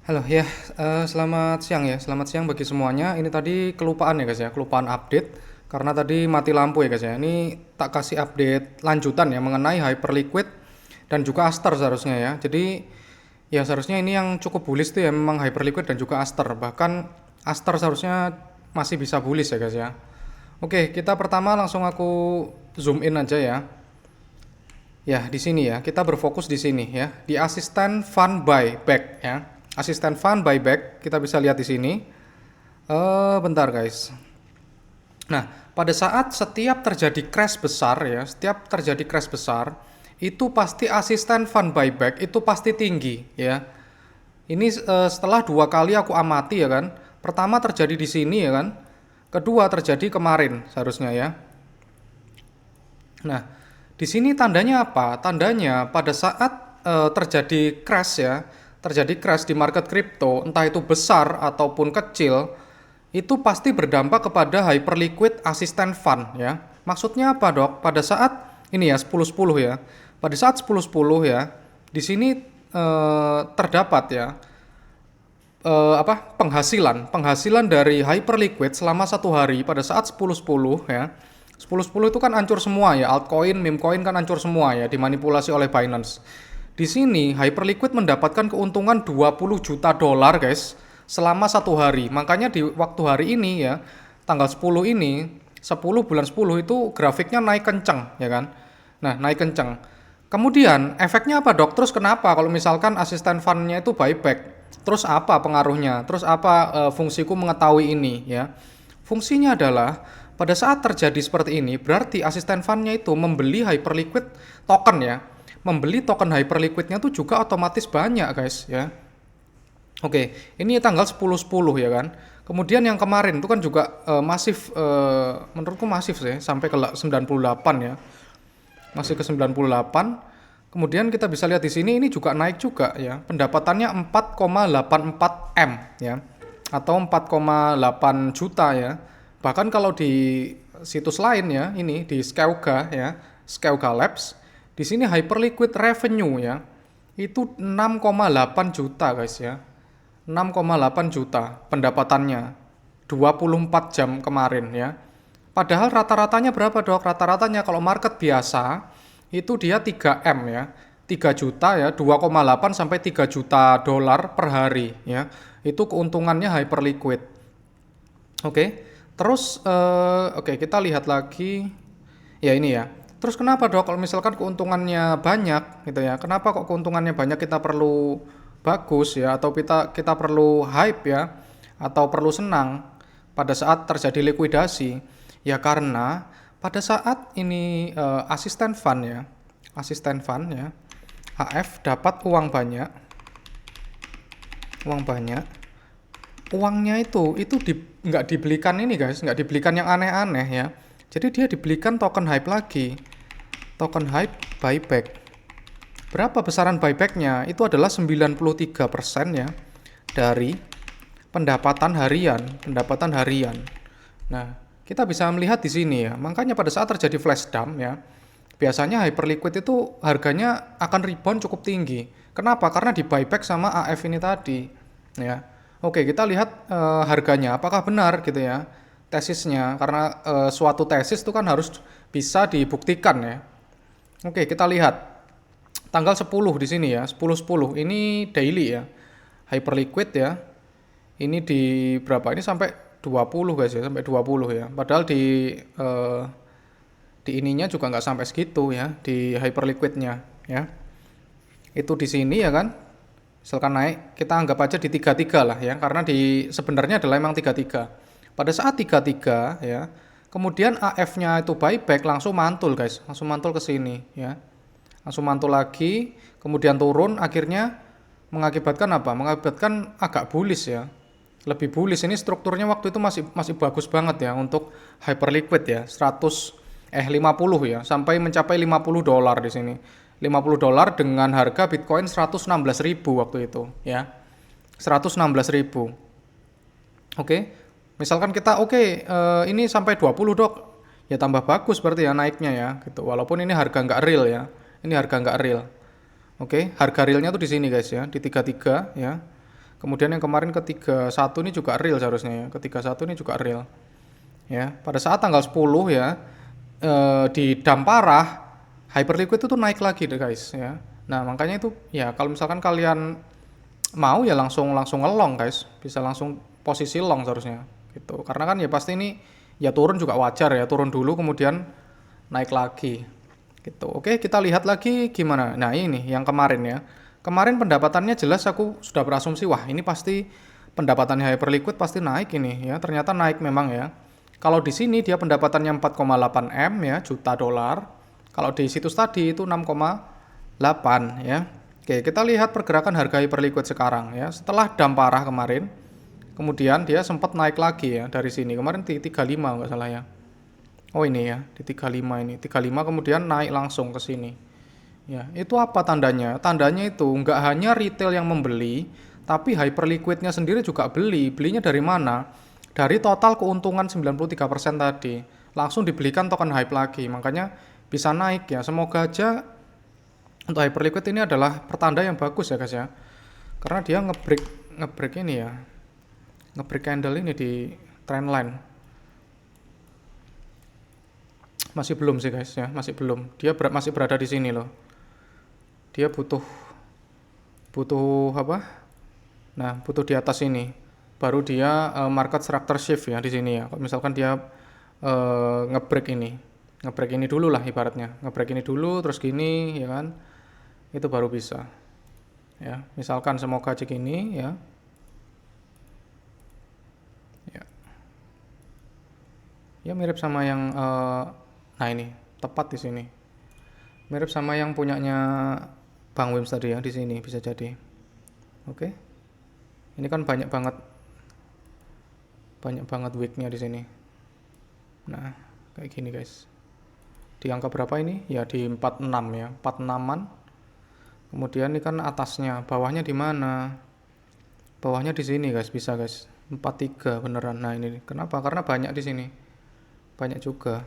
Halo ya, selamat siang ya. Selamat siang bagi semuanya. Ini tadi kelupaan ya guys ya, kelupaan update karena tadi mati lampu ya guys ya. Ini tak kasih update lanjutan ya mengenai Hyperliquid dan juga Aster seharusnya ya. Jadi ya seharusnya ini yang cukup bullish tuh ya memang Hyperliquid dan juga Aster. Bahkan Aster seharusnya masih bisa bullish ya guys ya. Oke, kita pertama langsung aku zoom in aja ya. Ya, di sini ya, kita berfokus di sini ya, di asisten fund buyback ya. Asisten fund buyback, kita bisa lihat di sini. Bentar guys. Nah, pada saat setiap terjadi crash besar ya, setiap terjadi crash besar, itu pasti asisten fund buyback itu pasti tinggi ya. Ini setelah dua kali aku amati ya kan. Pertama terjadi di sini ya kan. Kedua terjadi kemarin seharusnya ya. Nah, di sini tandanya apa? Tandanya pada saat terjadi crash ya, terjadi crash di market kripto, entah itu besar ataupun kecil, itu pasti berdampak kepada hyperliquid assistant fund ya. Maksudnya apa, Dok? Pada saat ini ya 10-10 ya. Pada saat 10-10 ya, di sini terdapat ya penghasilan dari hyperliquid selama satu hari pada saat 10-10 ya. 10-10 itu kan hancur semua ya, altcoin, meme coin kan hancur semua ya, dimanipulasi oleh Binance. Di sini hyperliquid mendapatkan keuntungan 20 juta dolar guys selama satu hari. Makanya di waktu hari ini ya, tanggal 10 ini, 10 bulan 10 itu grafiknya naik kencang ya kan. Nah, naik kencang. Kemudian efeknya apa, Dok? Terus kenapa kalau misalkan asisten fundnya itu buyback? Terus apa pengaruhnya? Terus apa fungsiku mengetahui ini ya? Fungsinya adalah pada saat terjadi seperti ini, berarti asisten fundnya itu membeli hyperliquid token ya. Membeli token hyperliquidnya tuh juga otomatis banyak guys ya. Oke, ini tanggal 10-10 ya kan. Kemudian yang kemarin itu kan juga masif, menurutku masif sih, sampai ke 98 ya. Masih ke 98. Kemudian kita bisa lihat di sini ini juga naik juga ya. Pendapatannya 4,84 M ya. Atau 4,8 juta ya. Bahkan kalau di situs lain ya, ini di Skeuga ya, Skeuga Labs, di sini hyperliquid revenue ya. Itu 6,8 juta guys ya. 6,8 juta pendapatannya 24 jam kemarin ya. Padahal rata-ratanya berapa, Dok? Rata-ratanya kalau market biasa itu dia 3M ya. 3 juta ya, 2,8 sampai 3 juta dolar per hari ya. Itu keuntungannya hyperliquid. Oke. Terus oke, kita lihat lagi ya ini ya. Terus kenapa, Dok, kalau misalkan keuntungannya banyak gitu ya? Kenapa kok keuntungannya banyak kita perlu bagus ya, atau kita perlu hype ya, atau perlu senang pada saat terjadi likuidasi? Ya karena pada saat ini asisten fund ya, HF dapat uang banyak, uang banyak, uangnya itu nggak dibelikan ini guys, nggak dibelikan yang aneh-aneh ya. Jadi dia dibelikan token hype lagi, token hype buyback. Berapa besaran buybacknya? Itu adalah 93% ya dari pendapatan harian. Nah, kita bisa melihat di sini ya. Makanya pada saat terjadi flash dump ya, biasanya hyperliquid itu harganya akan rebound cukup tinggi. Kenapa? Karena di buyback sama AF ini tadi ya. Oke, kita lihat harganya apakah benar gitu ya tesisnya, karena suatu tesis itu kan harus bisa dibuktikan ya. Oke, kita lihat tanggal 10 di sini ya, 10-10 ini daily ya, hyperliquid ya. Ini di berapa? Ini sampai 20 guys ya, sampai 20 ya. Padahal di ininya juga nggak sampai segitu ya, di hyperliquidnya ya. Itu di sini ya kan. Misalkan naik, kita anggap aja di 33 lah ya, karena di sebenarnya adalah emang 33. Pada saat 33 ya, kemudian AF-nya itu buyback langsung mantul guys, langsung mantul ke sini ya. Langsung mantul lagi, kemudian turun, akhirnya mengakibatkan apa? Mengakibatkan agak bullish ya. Lebih bullish, ini strukturnya waktu itu masih bagus banget ya untuk hyperliquid ya, 50 ya, sampai mencapai 50 dolar di sini. 50 dolar dengan harga Bitcoin 116.000 waktu itu ya. 116.000. Oke. Misalkan kita ini sampai 20, Dok. Ya tambah bagus berarti ya naiknya ya gitu. Walaupun ini harga nggak real ya. Ini harga nggak real. Oke, harga realnya tuh di sini guys ya, di 33 ya. Kemudian yang kemarin ke 31 ini juga real seharusnya ya. Ke 31 ini juga real. Ya, pada saat tanggal 10 ya di dump parah, hyperliquid itu naik lagi deh guys ya. Nah, makanya itu ya kalau misalkan kalian mau ya langsung ngelong guys, bisa langsung posisi long seharusnya gitu. Karena kan ya pasti ini ya turun juga wajar ya, turun dulu kemudian naik lagi gitu. Oke, kita lihat lagi gimana. Nah, ini yang kemarin ya. Kemarin pendapatannya jelas aku sudah berasumsi wah ini pasti pendapatannya hyperliquid pasti naik ini ya. Ternyata naik memang ya. Kalau di sini dia pendapatannya 4,8 M ya, juta dolar. Kalau di situs tadi itu 6,8 ya. Oke, kita lihat pergerakan harga hyperliquid sekarang ya. Setelah dump parah kemarin, kemudian dia sempat naik lagi ya dari sini. Kemarin di 35 nggak salah ya. Oh ini ya, di 35 ini. 35 kemudian naik langsung ke sini. Ya, itu apa tandanya? Tandanya itu nggak hanya retail yang membeli, tapi hyperliquidnya sendiri juga beli. Belinya dari mana? Dari total keuntungan 93% tadi. Langsung dibelikan token hype lagi. Makanya bisa naik ya. Semoga aja untuk hyperliquid ini adalah pertanda yang bagus ya guys ya. Karena dia ngebreak ini ya. Ngebreak candle ini di trendline. Masih belum sih guys ya, masih belum. Dia masih berada di sini loh. Dia butuh apa? Nah, butuh di atas ini. Baru dia market structure shift ya di sini ya. Kalau misalkan dia ngebreak ini dulu lah ibaratnya. Ngebreak ini dulu terus gini ya kan. Itu baru bisa. Ya, misalkan semoga cek ini ya. Ya. Ya mirip sama yang nah ini tepat di sini. Mirip sama yang punyanya Bang Wims tadi ya di sini bisa jadi. Oke. Ini kan banyak banget wicknya di sini. Nah, kayak gini guys. Di angka berapa ini? Ya di 46 ya, 46-an. Kemudian ini kan atasnya, bawahnya di mana? Bawahnya di sini guys, bisa guys. 43 beneran. Nah, ini kenapa? Karena banyak di sini. Banyak juga.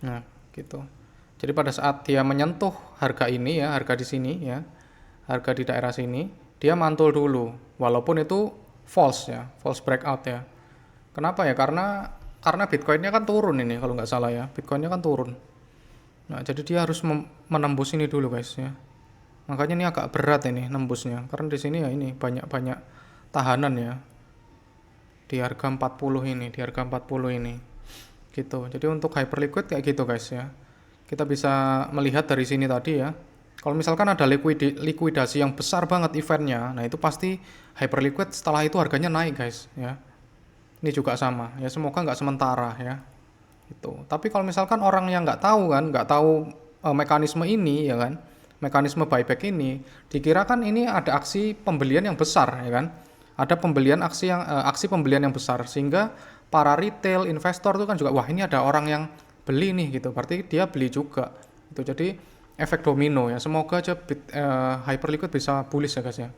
Nah, gitu. Jadi pada saat dia menyentuh harga ini ya, harga di sini ya, harga di daerah sini, dia mantul dulu. Walaupun itu false ya, false breakout ya. Kenapa ya? Karena Bitcoinnya kan turun ini kalau nggak salah ya. Bitcoinnya kan turun. Nah, jadi dia harus menembus ini dulu guys ya. Makanya ini agak berat ini nembusnya. Karena di sini ya ini banyak tahanan ya. Di harga 40 ini, di harga 40 ini. Gitu. Jadi untuk hyperliquid kayak gitu guys ya. Kita bisa melihat dari sini tadi ya. Kalau misalkan ada likuidasi yang besar banget eventnya, nah itu pasti hyperliquid setelah itu harganya naik guys ya. Ini juga sama ya, semoga nggak sementara ya. Itu. Tapi kalau misalkan orang yang nggak tahu kan, nggak tahu mekanisme ini ya kan, mekanisme buyback ini, dikira kan ini ada aksi pembelian yang besar ya kan. Ada pembelian aksi pembelian yang besar sehingga para retail investor itu kan juga wah ini ada orang yang beli nih gitu. Berarti dia beli juga. Itu jadi efek domino ya. Semoga aja hyperliquid bisa bullish ya guys ya.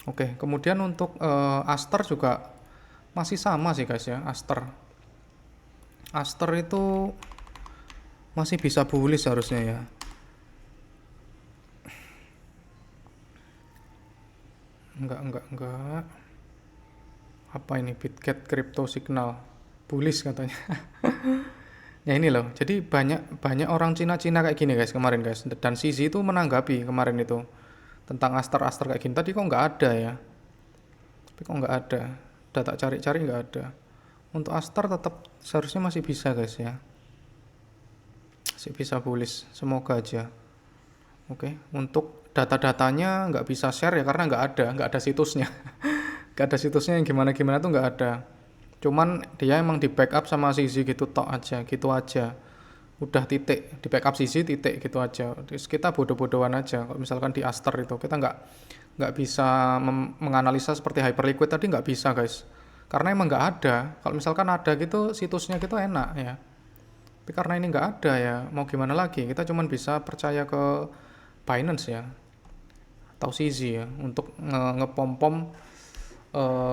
Oke, kemudian untuk Aster juga masih sama sih guys ya, Aster. Aster itu masih bisa bullish harusnya ya. Enggak. Apa ini Bitget Crypto Signal? Bullish katanya. Ya ini loh. Jadi banyak orang Cina kayak gini guys kemarin guys. Dan CZ itu menanggapi kemarin itu tentang Aster kayak gini. Tadi kok nggak ada ya? Tapi kok nggak ada? Udah tak cari-cari nggak ada. Untuk Aster tetap seharusnya masih bisa guys ya. Masih bisa bullish. Semoga aja. Oke. Untuk data-datanya nggak bisa share ya karena nggak ada situsnya. Nggak ada situsnya yang gimana tuh nggak ada. Cuman dia emang di backup sama CZ gitu gitu aja. Udah titik, di backup CZ titik gitu aja. Terus kita bodoh-bodohan aja. Kalau misalkan di Aster itu kita nggak bisa menganalisa seperti hyperliquid tadi nggak bisa guys. Karena emang nggak ada. Kalau misalkan ada gitu situsnya gitu enak ya. Tapi karena ini nggak ada ya, mau gimana lagi? Kita cuman bisa percaya ke Binance ya, atau CZ ya untuk ngepom-pom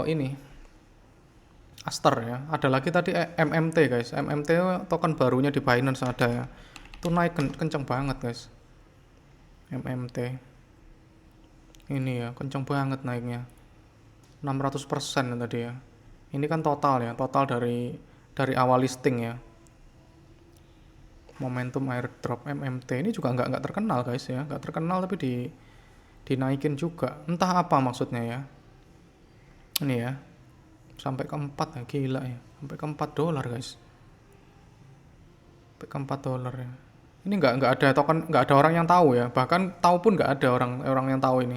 ini. Aster ya. Ada lagi tadi MMT guys. MMT token barunya di Binance ada ya. Itu naik kenceng banget guys. MMT ini ya kenceng banget naiknya, 600% tadi ya. Ini kan total ya, total dari awal listing ya. Momentum airdrop MMT ini juga nggak terkenal guys ya, nggak terkenal tapi dinaikin juga. Entah apa maksudnya ya. Ini ya, sampai ke 4 ya, gila ya. Sampai ke $4 guys. Sampai ke $4 ya. Ini nggak ada token, nggak ada orang yang tahu ya. Bahkan tahu pun nggak ada orang yang tahu ini.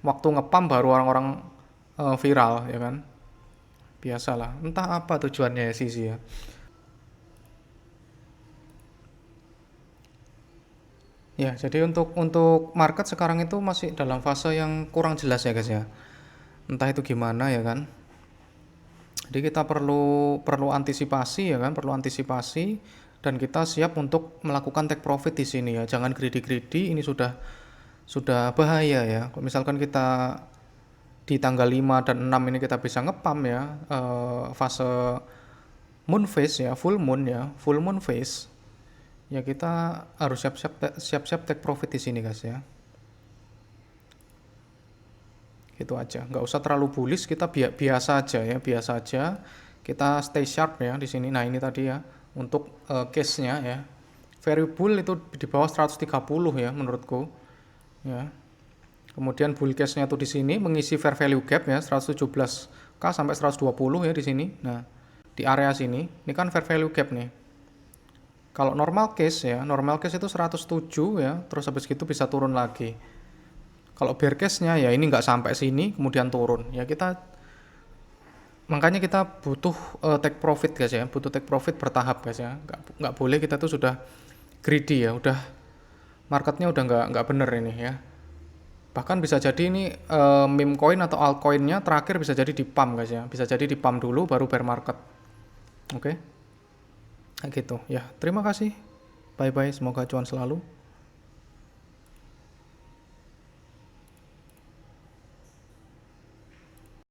Waktu ngepam baru orang-orang viral ya kan. Biasalah, entah apa tujuannya ya Sisi ya. Ya, jadi untuk market sekarang itu masih dalam fase yang kurang jelas ya guys ya. Entah itu gimana ya kan. Jadi kita perlu antisipasi ya kan, perlu antisipasi dan kita siap untuk melakukan take profit di sini ya. Jangan greedy, ini sudah bahaya ya. Kalau misalkan kita di tanggal 5 dan 6 ini kita bisa ngepam ya, fase moon phase ya, full moon phase. Ya kita harus siap-siap take profit di sini guys ya. Gitu aja, nggak usah terlalu bullish, kita biasa aja ya, biasa aja. Kita stay sharp ya di sini. Nah ini tadi ya untuk case-nya ya, very bull itu di bawah 130 ya menurutku ya. Kemudian bull case-nya tuh di sini mengisi fair value gap ya 117k sampai 120 ya di sini. Nah di area sini ini kan fair value gap nih. Kalau normal case itu 107 ya, terus habis gitu bisa turun lagi. Kalau bear case-nya ya ini nggak sampai sini kemudian turun ya, makanya kita butuh take profit guys ya, butuh take profit bertahap guys ya. Nggak boleh kita tuh sudah greedy ya, udah marketnya udah nggak bener ini ya. Bahkan bisa jadi ini meme coin atau altcoin-nya terakhir bisa jadi di pump guys ya, bisa jadi di pump dulu baru bear market. Oke, gitu ya. Terima kasih, bye bye, semoga cuan selalu.